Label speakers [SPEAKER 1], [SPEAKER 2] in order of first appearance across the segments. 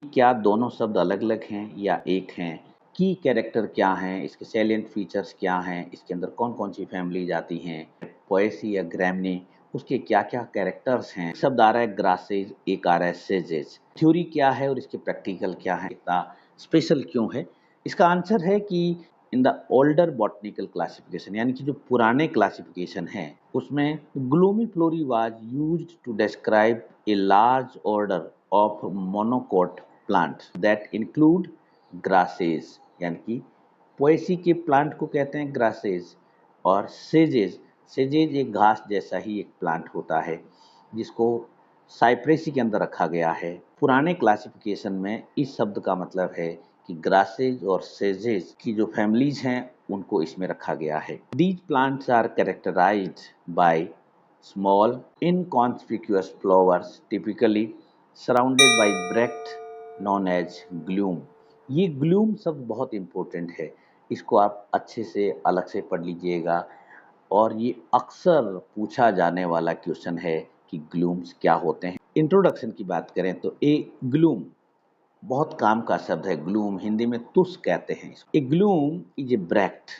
[SPEAKER 1] क्या दोनों शब्द अलग-अलग हैं या एक हैं? की कैरेक्टर क्या हैं? इसके सैलिएंट फीचर्स क्या हैं? इसके अंदर कौन-कौन सी फैमिलीज़ आती हैं? पोएसी या ग्रैमनी, उसके क्या-क्या कैरेक्टर्स हैं? शब्द आ रहा है ग्रासेस, एक आ रहा है सेजेस। थ्योरी क्या है और इसके प्रैक्टिकल क्या है? इतना स्पेशल क्यों है? इसका आंसर है कि in the older botanical classification, यानी कि जो पुराने क्लासिफिकेशन हैं, उसमें glumiflorae was used to describe a large order of monocot plants that include grasses, यानी कि पोएसी के प्लांट को कहते हैं ग्रासेस। और सेजेस, सेजेस एक घास जैसा ही एक प्लांट होता है जिसको साइप्रेसी के अंदर रखा गया है। पुराने क्लासिफिकेशन में इस शब्द का मतलब है कि ग्रासेज और सेजेस की जो फैमिलीज हैं उनको इसमें रखा गया है। These plants are characterized by small inconspicuous flowers typically surrounded by bract known as glume. ये ग्लूम शब्द बहुत इंपॉर्टेंट है, इसको आप अच्छे से अलग से पढ़ लीजिएगा। और ये अक्सर पूछा जाने वाला क्वेश्चन है कि ग्लूम्स क्या होते हैं। इंट्रोडक्शन की बात करें तो ए ग्लूम बहुत काम का शब्द है। ग्लूम हिंदी में तुष कहते हैं। ए ग्लूम इज ए ब्रैक्ट,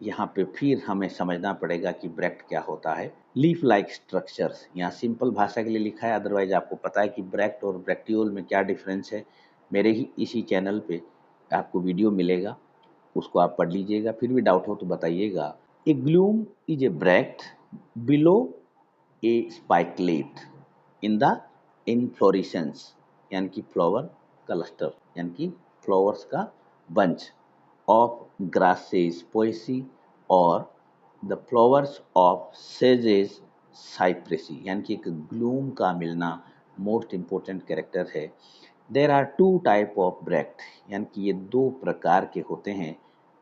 [SPEAKER 1] यहाँ पे फिर हमें समझना पड़ेगा कि ब्रैक्ट क्या होता है। लीफ लाइक स्ट्रक्चर्स, यहाँ सिंपल भाषा के लिए लिखा है, अदरवाइज आपको पता है कि ब्रैक्ट और ब्रैक्टियोल में क्या डिफरेंस है। मेरे ही इसी चैनल पे आपको वीडियो मिलेगा, उसको आप पढ़ लीजिएगा, फिर भी डाउट हो तो बताइएगा। A glume is a bract below a spikelet in the inflorescence, यानी कि फ्लावर क्लस्टर, यानी कि फ्लावर्स का बंच ऑफ ग्रासेस पोएसी और द फ्लावर्स ऑफ सेजेस साइप्रेसी, यानी कि एक ग्लूम का मिलना मोस्ट इम्पोर्टेंट कैरेक्टर है। There are two type of bract, यानी कि ये दो प्रकार के होते हैं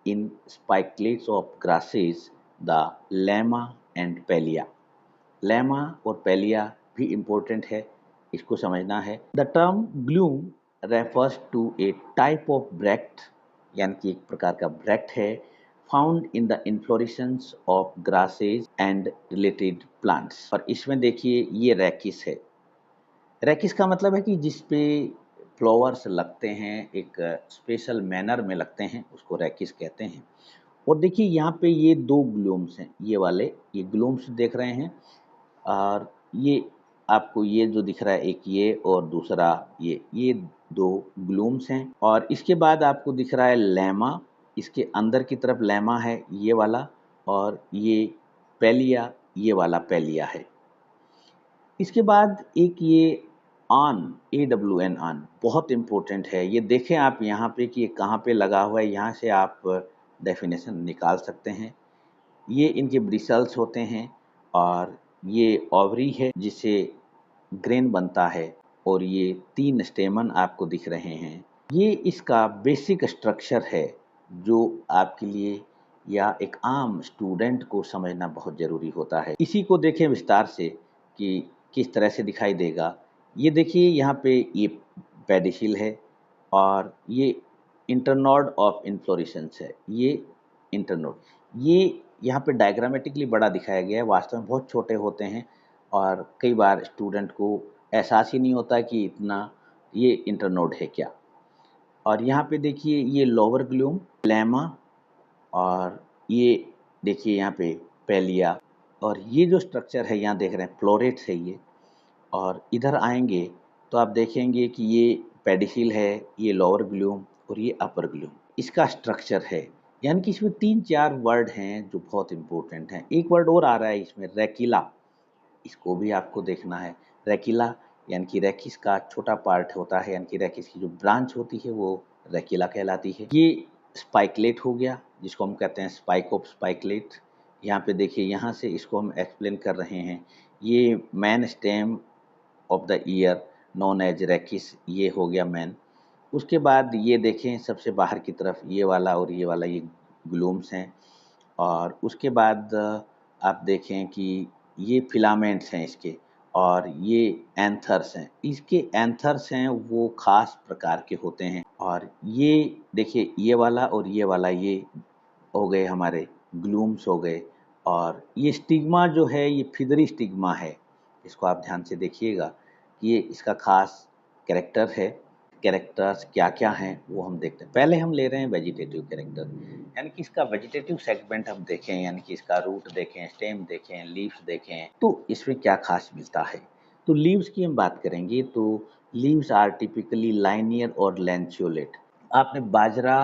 [SPEAKER 1] in spikelets of grasses, the lemma and palea. Lemma और पेलिया भी इम्पोर्टेंट है, इसको समझना है। The term glume refers to a type of bract, यानी कि एक प्रकार का ब्रैक्ट है, found in the inflorescence of grasses and related plants. और इसमें देखिए ये रैकिस है। रैकिस का मतलब है कि जिस पे फ्लावर्स लगते हैं, एक स्पेशल मैनर में लगते हैं, उसको रैकिस कहते हैं। और देखिए यहाँ पे ये दो ग्लूम्स हैं, ये वाले, ये ग्लूम्स देख रहे हैं। और ये आपको ये जो दिख रहा है, एक ये और दूसरा ये दो ग्लूम्स हैं। और इसके बाद आपको दिख रहा है लेमा, इसके अंदर की तरफ लेमा है ये वाला, और ये पेलिया, ये वाला पेलिया है। इसके बाद एक ये आन, AWN आन, बहुत इम्पोर्टेंट है। ये देखें आप यहाँ पे कि ये कहाँ पे लगा हुआ है, यहाँ से आप डेफिनेशन निकाल सकते हैं। ये इनके ब्रिसल्स होते हैं और ये ओवरी है जिससे ग्रेन बनता है, और ये 3 स्टेमन आपको दिख रहे हैं। ये इसका बेसिक स्ट्रक्चर है जो आपके लिए या एक आम स्टूडेंट को समझना बहुत ज़रूरी होता है। इसी को देखें विस्तार से कि किस तरह से दिखाई देगा। ये देखिए यहाँ पे ये पेडिसिल है और ये इंटरनोड ऑफ इन्फ्लोरेसेंस है। ये इंटरनोड, ये यहाँ पे डायग्रामेटिकली बड़ा दिखाया गया है, वास्तव में बहुत छोटे होते हैं और कई बार स्टूडेंट को एहसास ही नहीं होता कि इतना ये इंटरनोड है क्या। और यहाँ पे देखिए ये लोअर ग्लूम, लेमा, और ये देखिए यहाँ पे पेलिया। और ये जो स्ट्रक्चर है यहाँ देख रहे हैं फ्लोरेट्स है ये। और इधर आएंगे तो आप देखेंगे कि ये पेडिसिल है, ये लोअर ग्लूम और ये अपर ग्लूम, इसका स्ट्रक्चर है। यानी कि इसमें 3-4 वर्ड हैं जो बहुत इंपॉर्टेंट हैं। एक वर्ड और आ रहा है इसमें, रेकिला, इसको भी आपको देखना है। रेकिला यानी कि रेकिस का छोटा पार्ट होता है, यानी कि रेकिस की जो ब्रांच होती है वो रेकिला कहलाती है। ये स्पाइकलेट हो गया जिसको हम कहते हैं स्पाइक ऑफ स्पाइकलेट। यहाँ पे देखिए, यहाँ से इसको हम एक्सप्लेन कर रहे हैं। ये main stem of the ear known as rachis, ये हो गया मैन। उसके बाद ये देखें सबसे बाहर की तरफ ये वाला और ये वाला, ये ग्लूम्स हैं। और उसके बाद आप देखें कि ये फिलामेंट्स हैं इसके, और ये एंथर्स हैं। इसके एंथर्स हैं वो खास प्रकार के होते हैं। और ये देखिए ये वाला और ये वाला, ये हो गए हमारे ग्लूम्स हो गए। और ये स्टिग्मा जो है ये फिदरी स्टिग्मा है, इसको आप ध्यान से देखिएगा कि ये इसका खास कैरेक्टर है। कैरेक्टर्स क्या-क्या हैं वो हम देखते हैं। पहले हम ले रहे हैं वेजिटेटिव कैरेक्टर, यानी कि इसका वेजिटेटिव सेगमेंट हम देखें, यानी कि इसका रूट देखें, स्टेम देखें, लीव्स देखें, तो इसमें क्या खास मिलता है। तो लीव्स की हम बात करेंगे तो लीव्स आर टिपिकली लाइनियर और लैंसियोलेट। आपने बाजरा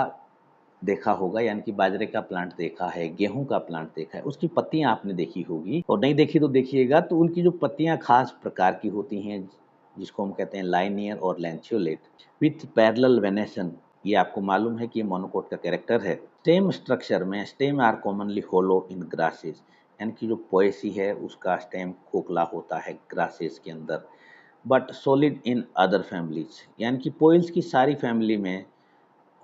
[SPEAKER 1] देखा होगा, यानी कि बाजरे का प्लांट देखा है, गेहूँ का प्लांट देखा है, उसकी पत्तियाँ आपने देखी होगी और नहीं देखी तो देखिएगा। तो उनकी जो पत्तियाँ खास प्रकार की होती हैं, जिसको हम कहते हैं लाइनियर और लैंसियोलेट विथ पैरेलल वेनेशन। ये आपको मालूम है कि ये मोनोकोट का कैरेक्टर है। स्टेम स्ट्रक्चर में stem are commonly hollow in grasses, यानी कि जो पोएसी है उसका स्टेम खोखला होता है ग्रासेस के अंदर, but solid in other families, यानी कि पोइल्स की सारी फैमिली में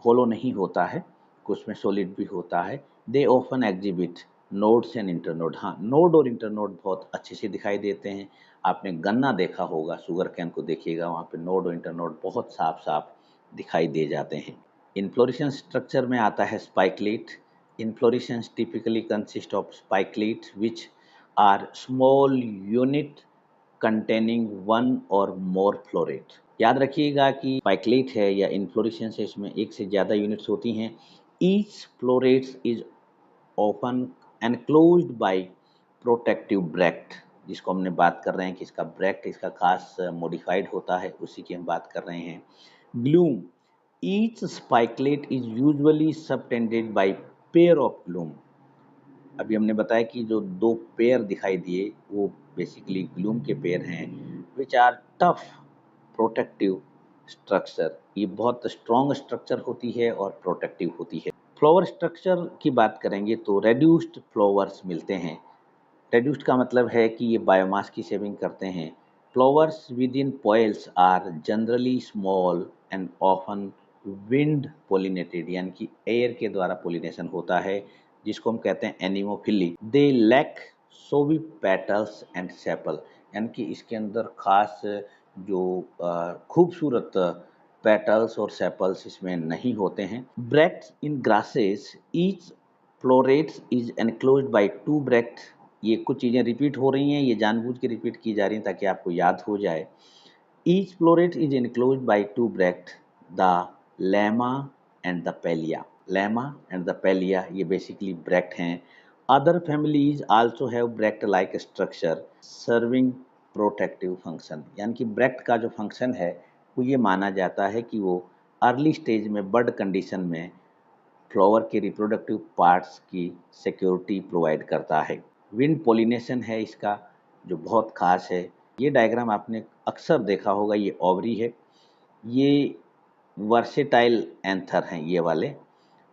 [SPEAKER 1] होलो नहीं होता है, कुछ में सॉलिड भी होता है। They often exhibit nodes and internode. हाँ, नोड और इंटरनोड बहुत अच्छे से दिखाई देते हैं। आपने गन्ना देखा होगा, शुगर कैन को देखिएगा, वहाँ पे नोड और इंटरनोड बहुत साफ साफ दिखाई दे जाते हैं। इन्फ्लोरेशन स्ट्रक्चर में आता है spikelet. Inflorescences typically consist of spikelet which are small unit containing one or more flow rate. याद रखिएगा कि स्पाइकलेट है या इन्फ्लोरेशंस है, इसमें एक से ज़्यादा यूनिट्स होती हैं। Each florets is open enclosed bye protective bract, जिसको हमने बात कर रहे हैं कि इसका ब्रैक्ट इसका खास मॉडिफाइड होता है, उसी की हम बात कर रहे हैं। Gloom, each spikelet is usually subtended bye pair of gloom. अभी हमने बताया कि जो दो पेयर दिखाई दिए वो बेसिकली ग्लूम के पेयर हैं, which are tough protective structure. ये बहुत स्ट्रॉन्ग स्ट्रक्चर होती है और प्रोटेक्टिव होती है। फ्लावर स्ट्रक्चर की बात करेंगे तो रेड्यूस्ड फ्लावर्स मिलते हैं। रेड्यूस्ड का मतलब है कि ये बायोमास की सेविंग करते हैं। Flowers within Poales are generally small and often wind pollinated, यानी कि एयर के द्वारा पोलिनेशन होता है, जिसको हम कहते हैं anemophily. They lack showy petals and sepal, यानी कि इसके अंदर खास जो खूबसूरत पेटल्स और सेपल्स इसमें नहीं होते हैं। Bracts in grasses, each florets is enclosed by two bract. ये कुछ चीज़ें रिपीट हो रही हैं, ये जानबूझ के रिपीट की जा रही हैं ताकि आपको याद हो जाए। Each floret is enclosed by two bract, the lemma and the palea. Lemma and the palea ये बेसिकली ब्रैक्ट हैं। Other families also have bract like structure serving protective function, यानी कि ब्रैक्ट का जो फंक्शन है वो ये माना जाता है कि वो अर्ली स्टेज में बर्ड कंडीशन में फ्लावर के रिप्रोडक्टिव पार्ट्स की सिक्योरिटी प्रोवाइड करता है। विंड पोलिनेशन है इसका जो बहुत खास है। ये डायग्राम आपने अक्सर देखा होगा, ये ओवरी है, ये वर्सेटाइल एंथर हैं ये वाले,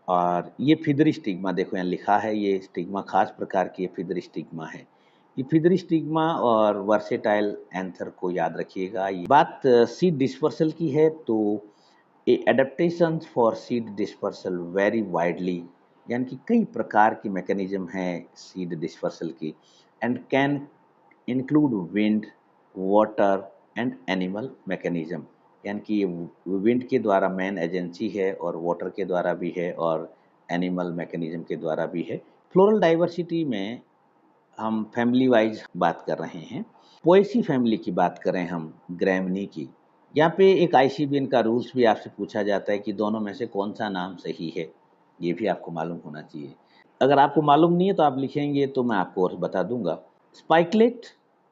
[SPEAKER 1] और ये फिदरी स्टिग्मा देखो यहाँ लिखा है, ये स्टिग्मा खास प्रकार की फिदरी स्टिग्मा है। ये फिदरी स्टिग्मा और वर्सेटाइल एंथर को याद रखिएगा। ये बात सीड डिस्पर्सल की है तो adaptations for seed dispersal very widely, यानी कि कई प्रकार की मैकेनिज्म हैं सीड डिस्पर्सल की, and can include wind, water and animal mechanism, यानी कि ये विंड के द्वारा मेन एजेंसी है और वाटर के द्वारा भी है और एनिमल मैकेनिज्म के द्वारा भी है। फ्लोरल डाइवर्सिटी में हम फैमिली वाइज बात कर रहे हैं। पोएसी फैमिली की बात करें हम ग्रैमनी की, यहाँ पे एक आईसीबीएन का रूल्स भी आपसे पूछा जाता है कि दोनों में से कौन सा नाम सही है, ये भी आपको मालूम होना चाहिए। अगर आपको मालूम नहीं है तो आप लिखेंगे तो मैं आपको और बता दूंगा। Spikelet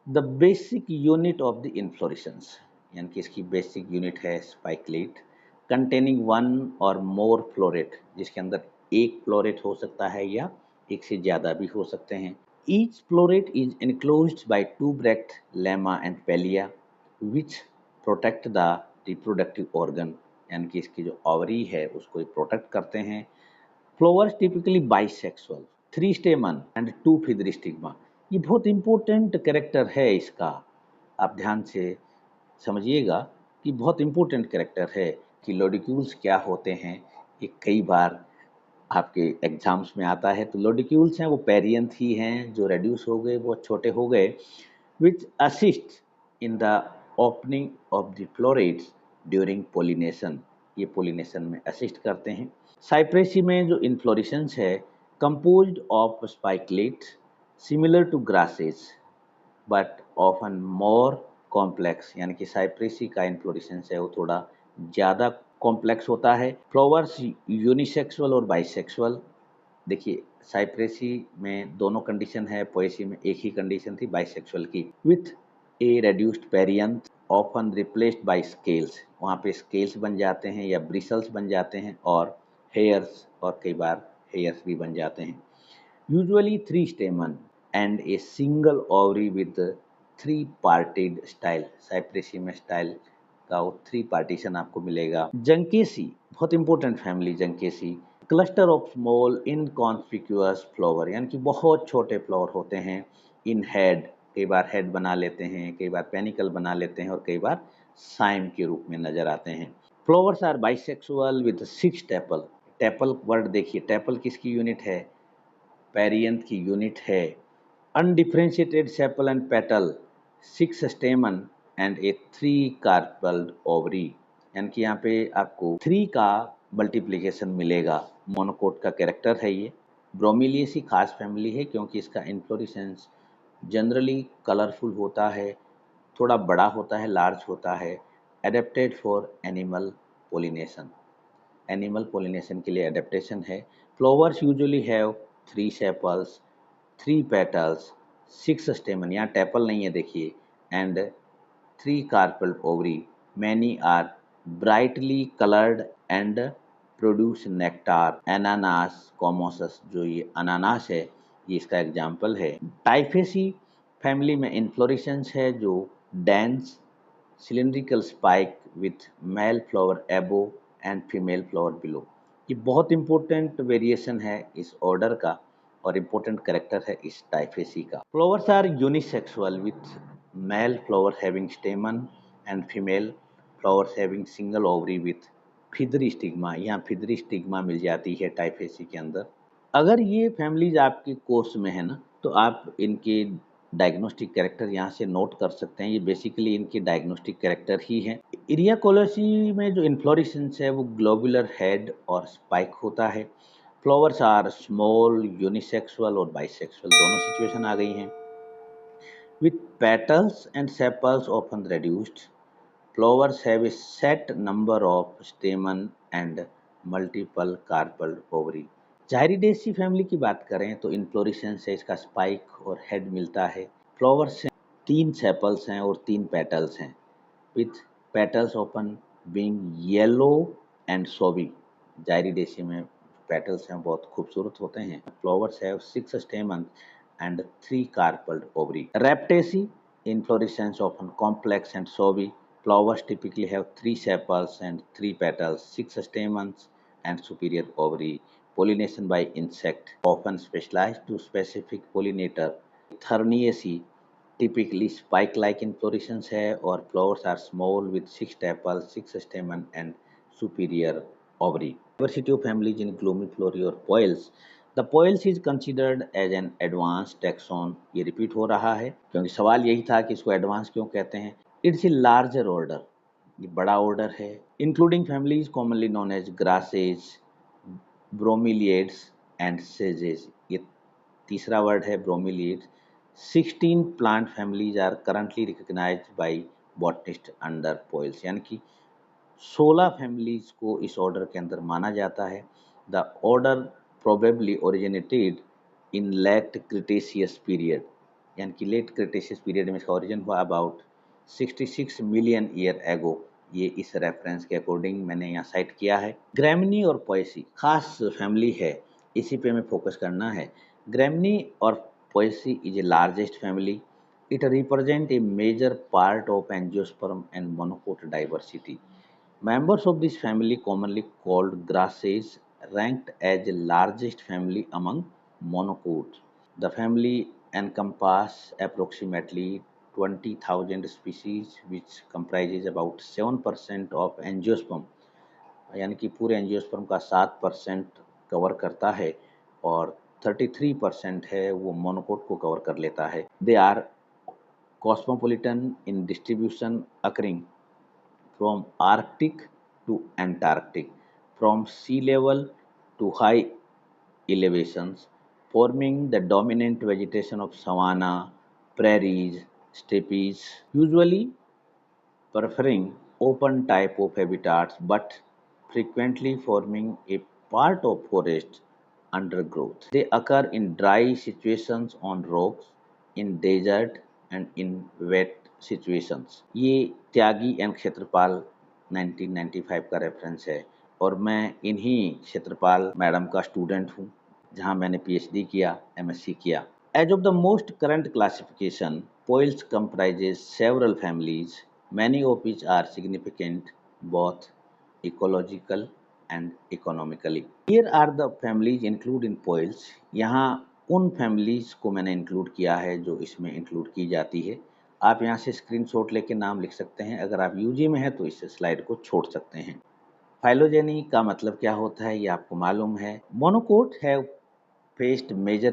[SPEAKER 1] the basic unit of the inflorescences, यानी कि इसकी बेसिक यूनिट है spikelet, containing one or more flow rate, जिसके अंदर एक फ्लोरेट हो सकता है या एक से ज़्यादा भी हो सकते हैं। Each floret is enclosed by two bracts, lemma and pelia, which protect the reproductive organ, यानी कि इसकी जो ओवरी है उसको प्रोटेक्ट करते हैं। Flowers typically bisexual, three stamen and two feathery stigma. ये बहुत इंपॉर्टेंट कैरेक्टर है इसका, आप ध्यान से समझिएगा कि बहुत इंपॉर्टेंट कैरेक्टर है कि लॉडिक्यूल्स क्या होते हैं। ये कई बार आपके एग्जाम्स में आता है। तो लॉडिक्यूल्स हैं वो पेरियंथ ही हैं, जो रेड्यूस हो गए वो छोटे हो गए, which assist in the opening of the florets during pollination, ये पोलिनेशन में असिस्ट करते हैं। साइप्रेसी में जो इन्फ्लोरेशंस है composed of spikelet similar to grasses but often more complex, यानी कि साइप्रेसी का इन्फ्लोरेसेंस है वो थोड़ा ज़्यादा कॉम्प्लेक्स होता है। फ्लावर्स यूनिसेक्सुअल और बाइसेक्सुअल। देखिए साइप्रेसी में दोनों कंडीशन है, पोएसी में एक ही कंडीशन थी बाइसेक्सुअल की। With A reduced perianth often replaced by scales, वहाँ पे स्केल्स बन जाते हैं या ब्रिसल्स बन जाते हैं, और हेयर्स, और कई बार हेयर्स भी बन जाते हैं। Usually 3 stamen and a single ovary with 3 parted style. Cyperaceae में स्टाइल का वो 3 पार्टीशन आपको मिलेगा। जंकेसी बहुत important family Juncaceae. Cluster of small inconspicuous flower, यानी कि बहुत छोटे फ्लावर होते हैं। इन हेड, कई बार हेड बना लेते हैं, कई बार पेनिकल बना लेते हैं, और कई बार साइम के रूप में नजर आते हैं। Flowers are bisexual with 6 tepal. Tepal word देखिए, टेपल किसकी यूनिट है? पेरियंथ की यूनिट है। Undifferentiated sepal and petal, 6 stamen and a 3 carpelled ovary, यानी कि यहाँ पे आपको 3 का मल्टीप्लिकेशन मिलेगा। मोनोकोट का कैरेक्टर है ये। ब्रोमीलिएसी खास फैमिली है क्योंकि इसका इन्फ्लोरेसेंस जनरली कलरफुल होता है, थोड़ा बड़ा होता है, लार्ज होता है। एडेप्टेड फॉर एनिमल पोलिनेशन के लिए एडेप्टेशन है। Flowers usually have 3 sepals, 3 petals, 6 stamen, यहाँ टेपल नहीं है देखिए, and 3 carpel ovary. Many are brightly coloured and produce nectar. Ananas comosus, जो ये अनानास है, ये इसका एग्जाम्पल है। टाइफेसी फैमिली में इन्फ्लोरेसेंस है जो dense cylindrical spike with male flower एबो एंड फीमेल फ्लावर बिलो। ये बहुत इंपॉर्टेंट वेरिएशन है इस ऑर्डर का, और इम्पोर्टेंट करेक्टर है इस टाइफेसी का। Flowers are unisexual with male flower having stamen and female flowers having single ovary with feathery stigma. यहाँ फिदरी स्टिग्मा मिल जाती है टाइफेसी के अंदर। अगर ये फैमिलीज आपके कोर्स में है ना, तो आप इनके डायग्नोस्टिक कैरेक्टर यहाँ से नोट कर सकते हैं। ये बेसिकली इनके डायग्नोस्टिक कैरेक्टर ही हैं। इरियाकोलोसी में जो इन्फ्लोरेसेंस है वो ग्लोबुलर हेड और स्पाइक होता है। फ्लावर्स आर स्मॉल, यूनिसेक्सुअल और बाइसेक्सुअल, दोनों सिचुएशन आ गई हैं। With petals and sepals often reduced, flowers have a set number of stamen and multiple carpelled ovary. Xyridaceae family की बात करें तो इन्फ्लोरेसेंस से इसका स्पाइक और हेड मिलता है। फ्लावर्स 3 सेपल्स हैं और 3 पेटल्स हैं, with petals open being yellow and showy. Xyridaceae में पेटल्स हैं बहुत खूबसूरत होते हैं। Flowers have 6 stamen and 3 carpelled ovary. Rapateaceae inflorescence often complex and showy. Flowers typically have 3 sepals and 3 petals, 6 stamens and superior ovary. Pollination by insect, often specialized to specific pollinator. Therniaceae typically spike-like inflorescence है, और flowers are small with 6 tepals, 6 stamen and superior ovary. Diversity of families in glomifloria or poils. The Poales is considered as an advanced taxon. ये repeat हो रहा है क्योंकि सवाल यही था कि इसको एडवांस क्यों कहते हैं। इट्स ए लार्जर ऑर्डर, ये बड़ा ऑर्डर है। Including families commonly known as grasses, bromeliads and सेजेज। ये तीसरा वर्ड है bromeliads. 16 plant families are currently recognized by botanist under Poales, यानी कि 16 फैमिलीज को इस ऑर्डर के अंदर माना जाता है। The order probably originated in late Cretaceous period, यानी कि लेट क्रिटेशियस पीरियड में इसका ओरिजिन हुआ अबाउट 66 मिलियन ईयर एगो। ये इस रेफरेंस के अकॉर्डिंग मैंने यहाँ साइट किया है। ग्रैमनी और पोएसी खास फैमिली है, इसी पे हमें फोकस करना है। ग्रैमनी और Poaceae is a largest family. It represent a major part of angiosperm and monocot diversity. Members of this family, commonly called grasses, ranked as the largest family among monocots. The family encompasses approximately 20,000 species, which comprises about 7% of angiosperm, यानी कि पूरे angiosperm का 7% cover करता है, और 33% है वो monocot को कवर कर लेता है। They are cosmopolitan in distribution, occurring from Arctic to Antarctic, from sea level to high elevations, forming the dominant vegetation of savanna, prairies, steppes, usually preferring open type of habitats but frequently forming a part of forest undergrowth. They occur in dry situations on rocks, in desert and in wet situations. ये त्यागी and क्षेत्रपाल 1995 का reference है और मैं इन्हीं क्षेत्रपाल madam का student हूँ जहाँ मैंने पीएचडी किया, एमएससी किया. As of the most current classification, Poils comprises several families, many of which are significant both ecological and economically. Here are the families included in Poils. यहाँ उन families को मैंने include किया है जो इसमें include की जाती है. आप यहाँ से स्क्रीनशॉट लेके नाम लिख सकते हैं. अगर आप यूजी में हैं तो इस स्लाइड को छोड़ सकते हैं. फाइलोजेनी का मतलब क्या होता है ये आपको मालूम है. Monocot have faced major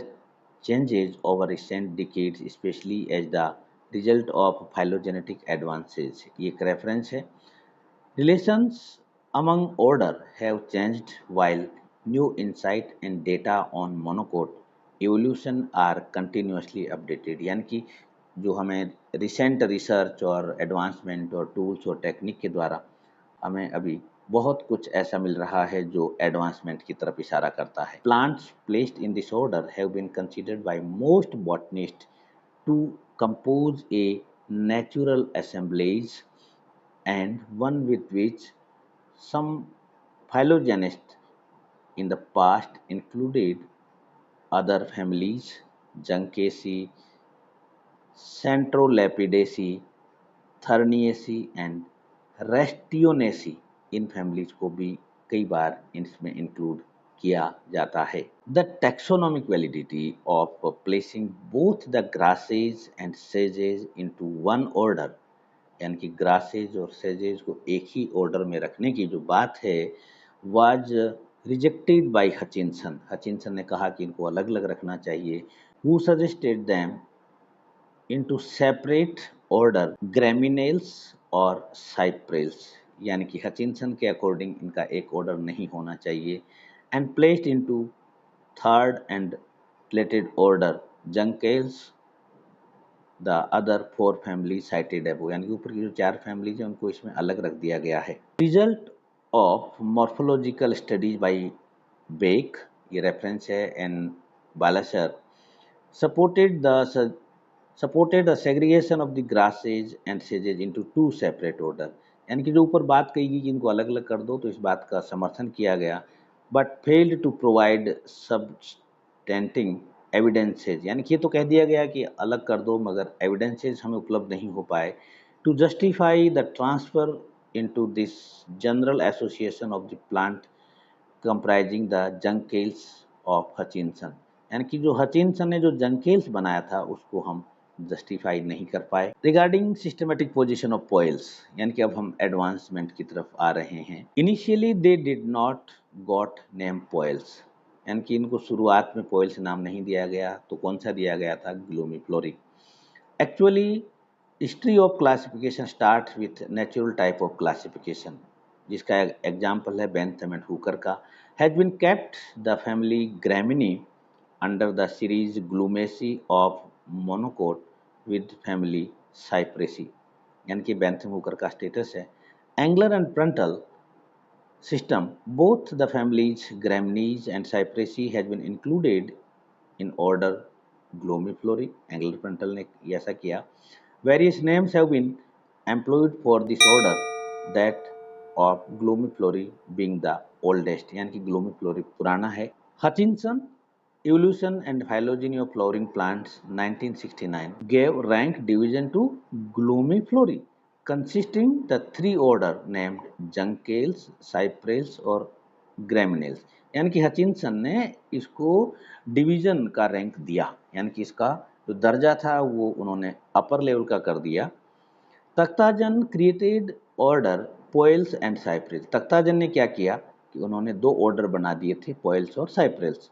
[SPEAKER 1] changes over recent decades, especially as the result of phylogenetic advances. ये एक रेफरेंस है. Relations among order have changed while new insight and data on monocot evolution are continuously updated. यानी कि जो हमें recent research और advancement और tools और टेक्निक के द्वारा हमें अभी बहुत कुछ ऐसा मिल रहा है जो एडवांसमेंट की तरफ इशारा करता है. Plants placed in this order have been considered by most botanist to compose a natural assemblage and one with which some phylogenists in the past included other families, Juncaceae, Centrolapidaceae, Thurniaceae and Rastionaceae. In families को भी कई बार इसमें include किया जाता है. The taxonomic validity of placing both the grasses and sages into one order, यानी कि grasses और सेजेज को एक ही ऑर्डर में रखने की जो बात है was rejected by Hutchinson. Hutchinson ने कहा कि इनको अलग अलग रखना चाहिए. Who suggested them into separate order Graminales और साइप्रेल्स, यानी कि हचिनसन के अकॉर्डिंग इनका एक ऑर्डर नहीं होना चाहिए. And placed into third and related order Juncales the other four family cited above, यानी कि ऊपर की जो चार फैमिलीज हैं उनको इसमें अलग रख दिया गया है. Result of morphological studies by Beck, ये रेफरेंस है, एंड बालासर supported the segregation of the grasses and sedges into two separate order. यानी कि जो ऊपर बात कही गई कि इनको अलग अलग कर दो तो इस बात का समर्थन किया गया, but failed to provide substantiating evidences, यानी कि ये तो कह दिया गया कि अलग कर दो मगर एविडेंसेज हमें उपलब्ध नहीं हो पाए to justify the transfer into this general association of the plant comprising the Juncales of Hutchinson. यानी कि जो हचिनसन ने जो जंकेल्स बनाया था उसको हम जस्टिफाई नहीं कर पाए. रिगार्डिंग सिस्टमेटिक पोजीशन ऑफ पॉइल्स, यानी कि अब हम एडवांसमेंट की तरफ आ रहे हैं. Initially they did not got name Poales, यानी कि इनको शुरुआत में पॉइल्स नाम नहीं दिया गया. तो कौन सा दिया गया था? Glumiflorae. Actually history of classification start with natural type of classification, जिसका एग्जाम्पल है बेंथम एंड हुकर का. Has been kept the family Gramineae under the series Glumaceae of monocot with family Cyperaceae, यानी कि बेंथम हुकर का status है. Engler and Prantl system, both the families Gramineae and Cyperaceae has been included in order Glomiflori. Engler-Pruntle ने ऐसा किया. Various names have been employed for this order, that of Glomiflori being the oldest, यानी कि Glomiflori पुराना है. Hutchinson, Evolution and Phylogeny of Flowering Plants 1969 gave rank division to Glomiflori, consisting the three order named Juncales, Cyprales और Gramineals. यानी कि Hutchinson ने इसको division का रैंक दिया, यानी कि इसका जो दर्जा था वो उन्होंने अपर लेवल का कर दिया. तख्ताजन क्रिएटेड ऑर्डर पोइल्स एंड साइप्रेल्स. तख्ताजन ने क्या किया कि उन्होंने दो ऑर्डर बना दिए थे, पोइल्स और साइप्रेल्स.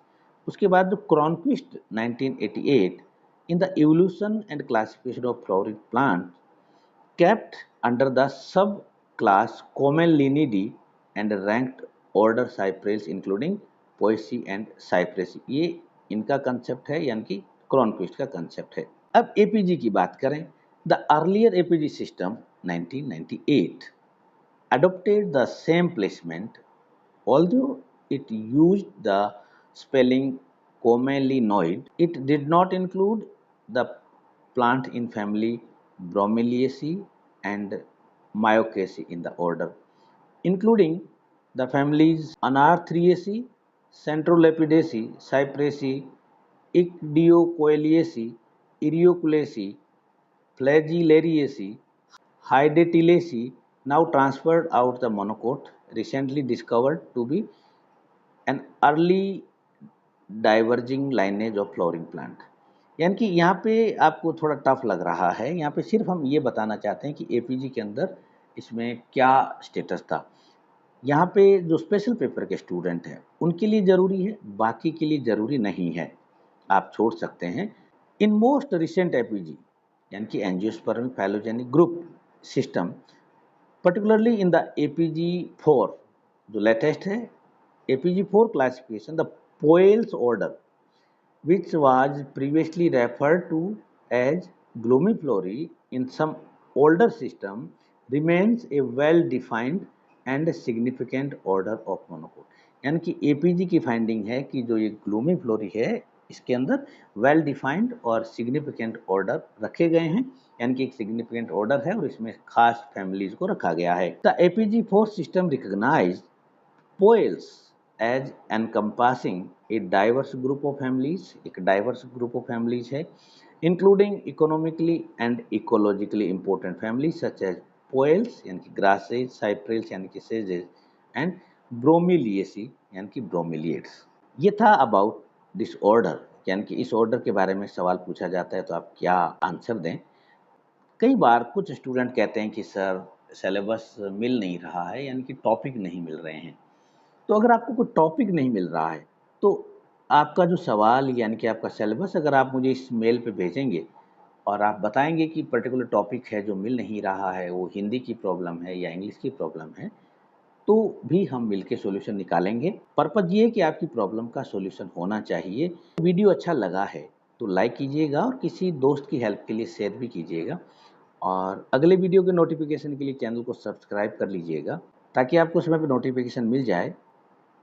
[SPEAKER 1] उसके बाद जो क्रॉनक्विस्ट 1988 in the evolution and classification of flowering plant kept under the subclass Commelinidae and ranked order Cyprales including Poaceae and Cyperaceae. ये इनका कंसेप्ट है, यानी कि क्रॉनक्विस्ट का कंसेप्ट है. अब एपीजी की बात करें. The earlier APG system, 1998, adopted the same placement, although it used the spelling Commelinoid. It did not include the plant in family Bromeliaceae and Myocaceae in the order, including the families Anarthriaceae, Centrolepidaceae, Cyperaceae, Ichdiocoeliaceae, Erioculaceae, Flagellariaceae, Hydatilaceae, now transferred out the monocote, recently discovered to be an early diverging lineage of flowering plant। यानी कि यहाँ पे आपको थोड़ा tough लग रहा है, यहाँ पे सिर्फ हम ये बताना चाहते हैं कि एपीजी के अंदर इसमें क्या स्टेटस था। यहाँ पे जो स्पेशल पेपर के स्टूडेंट हैं उनके लिए ज़रूरी है, बाकी के लिए ज़रूरी नहीं है, आप छोड़ सकते हैं। इन मोस्ट रिसेंट एपीजी यानी कि angiosperm phylogenic group system, particularly in the APG4, जो लेटेस्ट है APG4 classification, the Poyle's order, which was previously referred to as Glomiflorae in some older system, remains a well-defined and significant order of monocote। यानी कि APG की finding है कि जो ये ग्लूमीफ्लोरी है इसके अंदर वेल डिफाइंड और सिग्निफिकेंट ऑर्डर रखे गए हैं, यानी कि एक सिग्निफिकेंट ऑर्डर है और इसमें खास फैमिलीज को रखा गया है। The APG4 system recognize Poales as encompassing a diverse group of families, एक डाइवर्स ग्रुप ऑफ फैमिलीज है, including economically and ecologically important families such as Poales यानी कि ग्रासेज, साइप्रेल्स यानी कि सेजेस एंड ब्रोमिलिएसी यानी कि ब्रोमिलिएट्स। ये था अबाउट दिस ऑर्डर, यानी कि इस ऑर्डर के बारे में सवाल पूछा जाता है तो आप क्या आंसर दें। कई बार कुछ स्टूडेंट कहते हैं कि सर सिलेबस मिल नहीं रहा है, यानी कि टॉपिक नहीं मिल रहे हैं। तो अगर आपको कोई टॉपिक नहीं मिल रहा है तो आपका जो सवाल यानी कि आपका सिलेबस अगर आप मुझे इस मेल पे भेजेंगे और आप बताएंगे कि पर्टिकुलर टॉपिक है जो मिल नहीं रहा है, वो हिंदी की प्रॉब्लम है या इंग्लिश की प्रॉब्लम है, तो भी हम मिलके सॉल्यूशन निकालेंगे। पर्पज़ ये है कि आपकी प्रॉब्लम का सॉल्यूशन होना चाहिए। वीडियो अच्छा लगा है तो लाइक कीजिएगा और किसी दोस्त की हेल्प के लिए शेयर भी कीजिएगा, और अगले वीडियो के नोटिफिकेशन के लिए चैनल को सब्सक्राइब कर लीजिएगा ताकि आपको समय पे नोटिफिकेशन मिल जाए।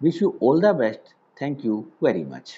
[SPEAKER 1] Wish you all the best. Thank you very much.